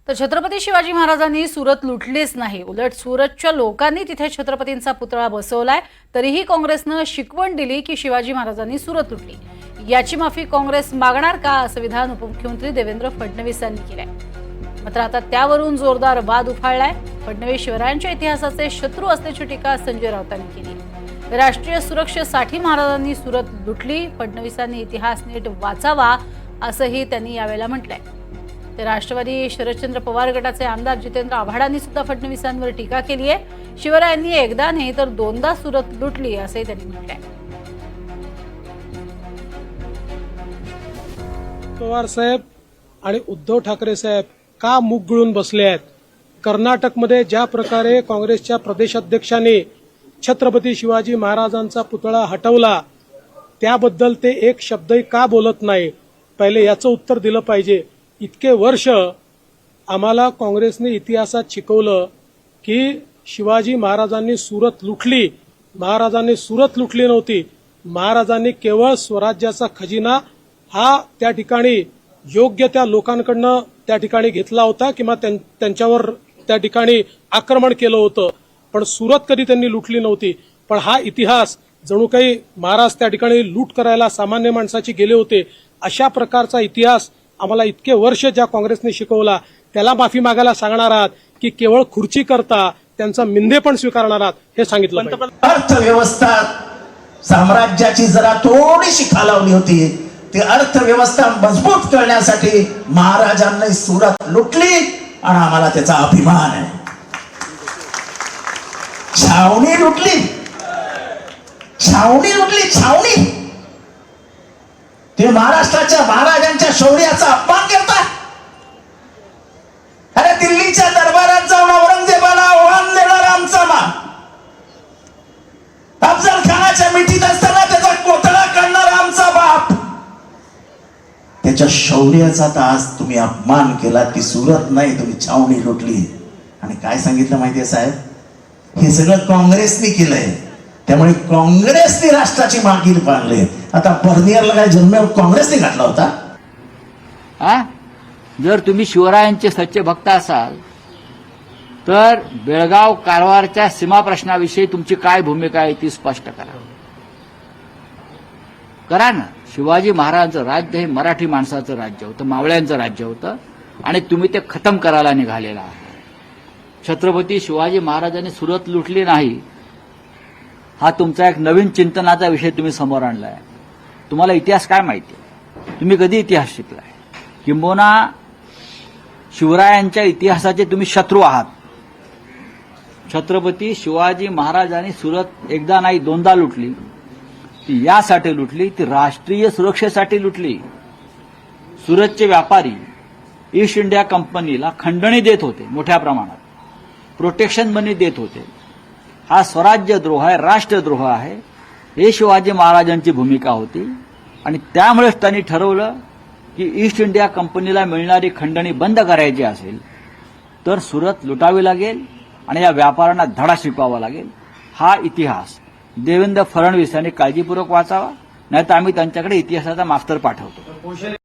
तर छत्रपती शिवाजी महाराजांनी सुरत लुटलीच नाही, उलट सुरतच्या लोकांनी तिथे छत्रपतींचा पुतळा बसवलाय। तरीही काँग्रेसनं शिकवण दिली की शिवाजी महाराजांनी सुरत लुटली। याची माफी काँग्रेस मागणार का, असं विधान उपमुख्यमंत्री देवेंद्र फडणवीस यांनी केलंय। मात्र आता त्यावरून जोरदार वाद उफाळलाय। फडणवीस शिवरायांच्या इतिहासाचे शत्रू असल्याची टीका संजय राऊतांनी केली। राष्ट्रीय सुरक्षेसाठी महाराजांनी सुरत लुटली, फडणवीसांनी इतिहास नीट वाचावा असंही त्यांनी यावेळेला म्हटलंय। तर राष्ट्रवादी शरदचंद्र पवार गटाचे आमदार जितेंद्र आव्हाडांनी सुद्धा फडणवीसांवर टीका केली आहे। शिवरायांनी एकदा नाही तर दोनदा सुरत लुटली असे त्यांनी म्हटलंय। पवार साहेब आणि उद्धव ठाकरे साहेब का मुख गिळून बसले आहेत? कर्नाटकमध्ये ज्या प्रकारे काँग्रेसच्या प्रदेशाध्यक्षांनी छत्रपती शिवाजी महाराजांचा पुतळा हटवला, त्याबद्दल ते एक शब्दही का बोलत नाही? पहिले याचं उत्तर दिलं पाहिजे। इतके वर्ष आम्हाला काँग्रेसने इतिहासात शिकवलं की शिवाजी महाराजांनी सुरत लुटली। महाराजांनी सुरत लुटली नव्हती, महाराजांनी केवळ स्वराज्याचा खजिना हा त्या ठिकाणी योग्य त्या लोकांकडनं त्या ठिकाणी घेतला होता किंवा त्यांच्यावर त्या ठिकाणी आक्रमण केलं होतं, पण सुरत कधी त्यांनी लुटली नव्हती। पण हा इतिहास जणू काही महाराज त्या ठिकाणी लूट करायला सामान्य माणसाची गेले होते, अशा प्रकारचा इतिहास आम्हाला इतके वर्ष ज्या काँग्रेसने शिकवला त्याला माफी मागायला सांगणार आहात की केवळ खुर्ची करता त्यांचा मिंधे पण स्वीकारणार आहात, हे सांगितलं पाहिजे। अर्थव्यवस्था साम्राज्याची जरा थोडीशी खालावली होती, ती अर्थव्यवस्था मजबूत करण्यासाठी महाराजांनी सुरत लुटली आणि आम्हाला त्याचा अभिमान आहे। छावणी लुटली, छावणी लुटली, छावणी। ते महाराष्ट्राच्या महाराजांच्या शौर्याचा अपमान करतात। अरे दिल्लीच्या दरबारात जाऊन औरंगजेबाला आव्हान देणारा आमचा मान, अफजल खानाच्या मिठीत असताना त्याचा कोथळा काढणारा आमचा बाप, त्याच्या शौर्याचा तर आज तुम्ही अपमान केला की सुरत नाही तुम्ही छावणी लुटली। आणि काय सांगितलं माहितीये साहेब, हे सगळं काँग्रेसने केलंय, त्यामुळे काँग्रेसने राष्ट्राची मागील पाडली। आता बर्नियरला काय जन्म काँग्रेसने घातला होता? जर तुम्ही शिवरायांचे सच्चे भक्त असाल तर बेळगाव कारवारच्या सीमा प्रश्नाविषयी तुमची काय भूमिका आहे ती स्पष्ट करा ना। शिवाजी महाराजांचं राज्य हे मराठी माणसाचं राज्य होतं, मावळ्यांचं राज्य होतं आणि तुम्ही ते खतम करायला निघालेला आहे। छत्रपती शिवाजी महाराजांनी सुरत लुटली नाही हा तुमचा एक नवीन चिंतनाचा विषय तुम्ही समोर आणलाय। तुम्हाला इतिहास काय माहिती आहे? तुम्ही कधी इतिहास शिकलाय? किंबहुना शिवरायांच्या इतिहासाचे तुम्ही शत्रू आहात। छत्रपती शिवाजी महाराजांनी सुरत एकदा नाही दोनदा लुटली, ती यासाठी लुटली, ती राष्ट्रीय सुरक्षेसाठी लुटली। सुरतचे व्यापारी ईस्ट इंडिया कंपनीला खंडणी देत होते, मोठ्या प्रमाणात प्रोटेक्शन मनी देत होते। हा स्वराज्यद्रोह आहे, राष्ट्रद्रोह आहे, हे शिवाजी महाराजांची भूमिका होती। आणि त्यामुळेच त्यांनी ठरवलं की ईस्ट इंडिया कंपनीला मिळणारी खंडणी बंद करायची असेल तर सुरत लुटावी लागेल आणि या व्यापाऱ्यांना धडा शिकवावा लागेल। हा इतिहास देवेंद्र फडणवीस यांनी काळजीपूर्वक वाचावा, नाहीतर आम्ही त्यांच्याकडे इतिहासाचा मास्तर पाठवतो।